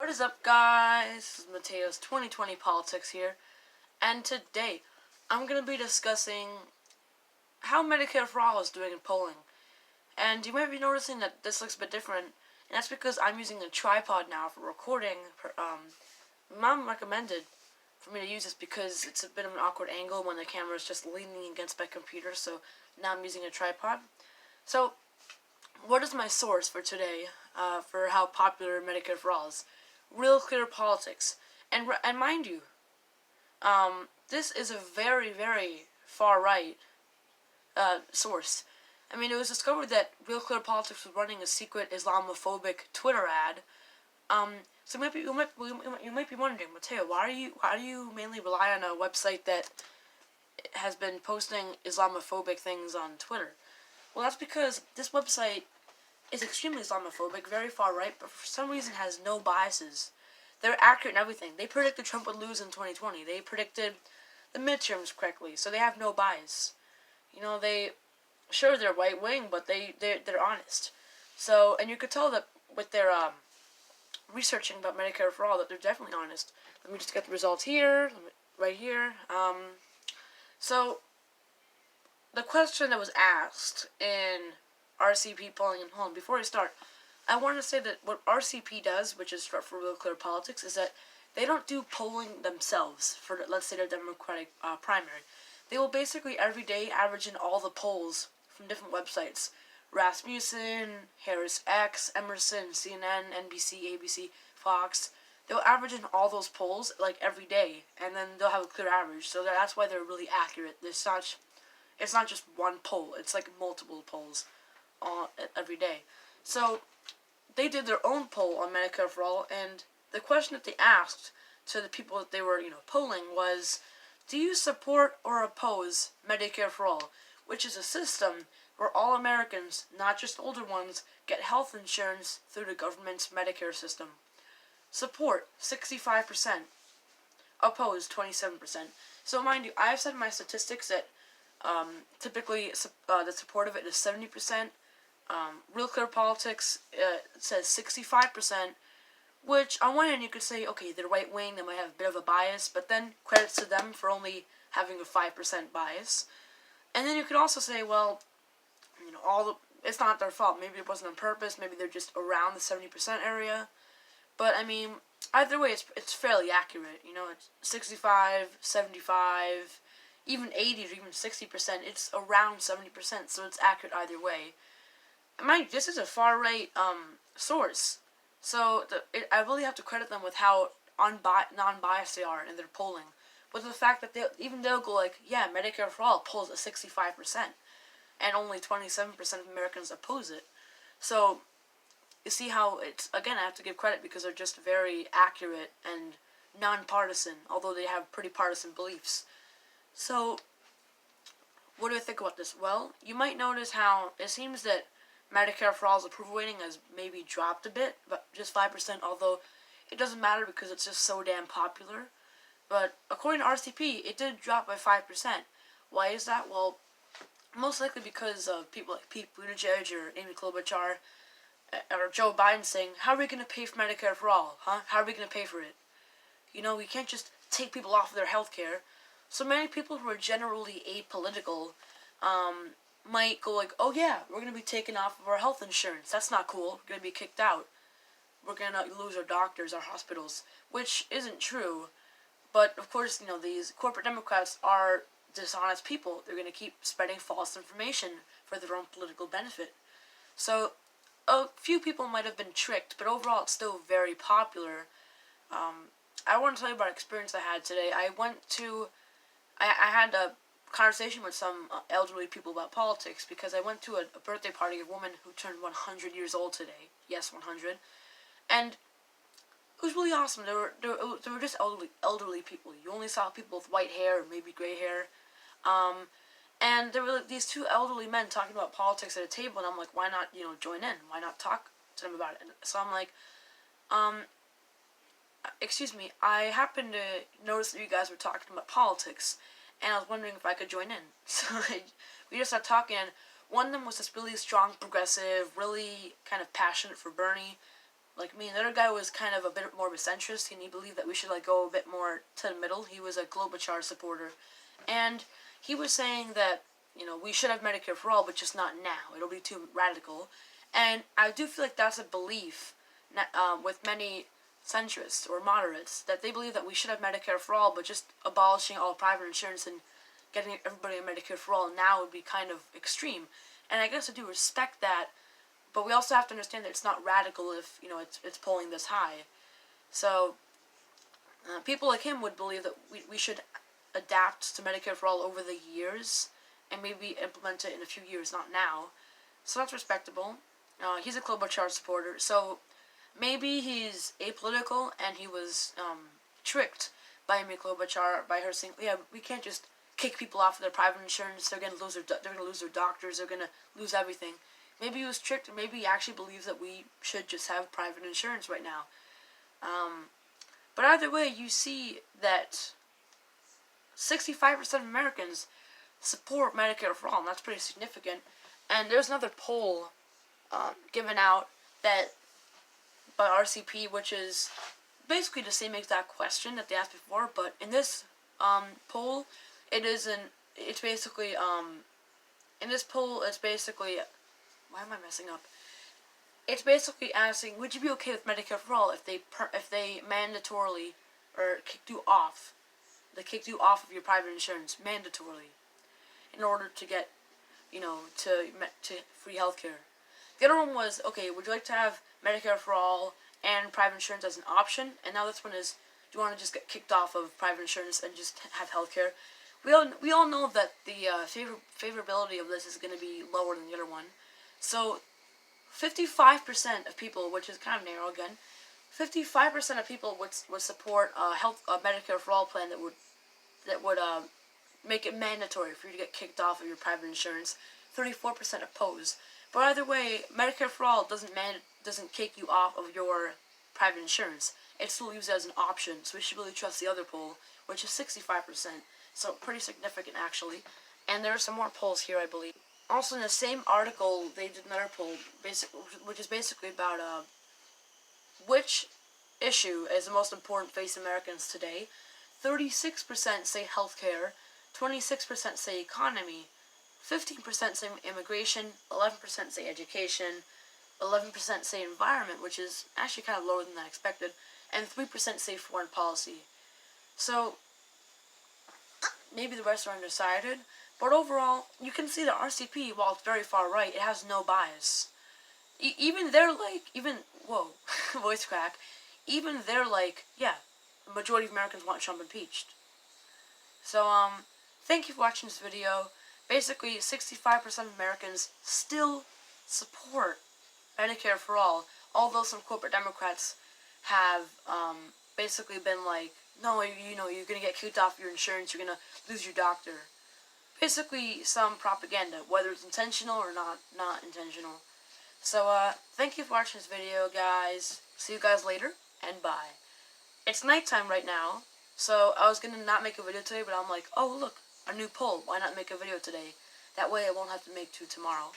What is up, guys? This is Mateo's 2020 Politics here, and today I'm going to be discussing how Medicare for All is doing in polling. And you might be noticing that this looks a bit different, and that's because I'm using a tripod now for recording. Mom recommended for me to use this because it's a bit of an awkward angle when the camera is just leaning against my computer, so now I'm using a tripod. So, what is my source for today for how popular Medicare for All is? Real Clear Politics. And mind you, this is a very, very far-right source. I mean, it was discovered that Real Clear Politics was running a secret Islamophobic Twitter ad. So you might be wondering, Mateo, why do you mainly rely on a website that has been posting Islamophobic things on Twitter? Well, that's because this website is extremely Islamophobic, very far right, but for some reason has no biases. They're accurate in everything. They predicted Trump would lose in 2020. They predicted the midterms correctly, so they have no bias. You know, they're right wing, but they're honest. So, and you could tell that with their researching about Medicare for All that they're definitely honest. Let me just get the results here, right here. So the question that was asked in RCP polling and polling, before I start, I want to say that what RCP does, which is for Real Clear Politics, is that they don't do polling themselves for, let's say, their Democratic primary. They will basically every day average in all the polls from different websites. Rasmussen, Harris X, Emerson, CNN, NBC, ABC, Fox. They'll average in all those polls like every day, and then they'll have a clear average. So that's why they're really accurate. It's not just one poll. It's like multiple polls every day. So they did their own poll on Medicare for All, and the question that they asked to the people that they were, polling was, do you support or oppose Medicare for All, which is a system where all Americans, not just older ones, get health insurance through the government's Medicare system? Support, 65%. Oppose, 27%. So mind you, I have said in my statistics that typically the support of it is 70%. Real Clear Politics says 65%, which on one hand you could say, okay, they're right wing, they might have a bit of a bias, but then credits to them for only having a 5% bias. And then you could also say, well, it's not their fault. Maybe it wasn't on purpose. Maybe they're just around the 70% area. But I mean, either way, it's fairly accurate. It's 65, 75, even 80 or even 60%. It's around 70%, so it's accurate either way. Mind you, this is a far right source, so I really have to credit them with how non-biased they are in their polling. With the fact that they'll go like, yeah, Medicare for All polls at 65%, and only 27% of Americans oppose it. So you see how it's, again, I have to give credit because they're just very accurate and non-partisan, although they have pretty partisan beliefs. So what do I think about this? Well, you might notice how it seems that Medicare for All's approval rating has maybe dropped a bit, but just 5%, although it doesn't matter because it's just so damn popular. But according to RCP, it did drop by 5%. Why is that? Well, most likely because of people like Pete Buttigieg or Amy Klobuchar or Joe Biden saying, how are we going to pay for Medicare for All? How are we going to pay for it? We can't just take people off of their health care. So many people who are generally apolitical might go like, oh yeah, we're going to be taken off of our health insurance. That's not cool. We're going to be kicked out. We're going to lose our doctors, our hospitals, which isn't true. But, of course, these corporate Democrats are dishonest people. They're going to keep spreading false information for their own political benefit. So, a few people might have been tricked, but overall it's still very popular. I want to tell you about an experience I had today. I had a conversation with some elderly people about politics because I went to a birthday party of a woman who turned 100 years old today. Yes, 100. And it was really awesome. They were just elderly people. You only saw people with white hair or maybe gray hair. And there were these two elderly men talking about politics at a table, and I'm like, why not, join in? Why not talk to them about it? And so I'm like, excuse me, I happened to notice that you guys were talking about politics, and I was wondering if I could join in. So we just started talking, and one of them was this really strong progressive, really kind of passionate for Bernie, like me. The other guy was kind of a bit more of a centrist, and he believed that we should like go a bit more to the middle. He was a Klobuchar supporter, and he was saying that we should have Medicare for all, but just not now. It'll be too radical, and I do feel like that's a belief with many centrists or moderates, that they believe that we should have Medicare for all, but just abolishing all private insurance and getting everybody on Medicare for all now would be kind of extreme. And I guess I do respect that, but we also have to understand that it's not radical if it's polling this high. So people like him would believe that we should adapt to Medicare for all over the years and maybe implement it in a few years, not now. So that's respectable. He's a Klobuchar supporter, so maybe he's apolitical and he was tricked by Amy Klobuchar by her saying, "Yeah, we can't just kick people off of their private insurance. They're gonna lose their doctors. They're gonna lose everything." Maybe he was tricked, or maybe he actually believes that we should just have private insurance right now. But either way, you see that 65% of Americans support Medicare for all, and that's pretty significant. And there's another poll given out that by RCP, which is basically the same exact question that they asked before, but in this poll, it's basically why am I messing up? It's basically asking, would you be okay with Medicare for all if they mandatorily or kicked you off of your private insurance mandatorily in order to get to free healthcare. The other one was, okay, would you like to have Medicare for all and private insurance as an option? And now this one is, do you want to just get kicked off of private insurance and just have healthcare? We all know that the favorability of this is going to be lower than the other one. So 55% of people, which is kind of narrow again, 55% of people would support a Medicare for all plan that would make it mandatory for you to get kicked off of your private insurance. 34% oppose. But either way, Medicare for all doesn't kick you off of your private insurance. It still leaves it as an option, so we should really trust the other poll, which is 65%. So pretty significant, actually. And there are some more polls here, I believe. Also, in the same article, they did another poll, which is basically about which issue is the most important facing Americans today. 36% say healthcare, 26% say economy, 15% say immigration, 11% say education, 11% say environment, which is actually kind of lower than I expected, and 3% say foreign policy. So maybe the rest are undecided, but overall, you can see that RCP, while it's very far right, it has no bias. Whoa, voice crack, even they're like, yeah, the majority of Americans want Trump impeached. So, thank you for watching this video. Basically, 65% of Americans still support Medicare for all, although some corporate Democrats have basically been like, no, you're going to get kicked off your insurance, you're going to lose your doctor. Basically, some propaganda, whether it's intentional or not intentional. So, thank you for watching this video, guys. See you guys later, and bye. It's nighttime right now, so I was going to not make a video today, but I'm like, oh, look, a new poll. Why not make a video today? That way I won't have to make two tomorrow.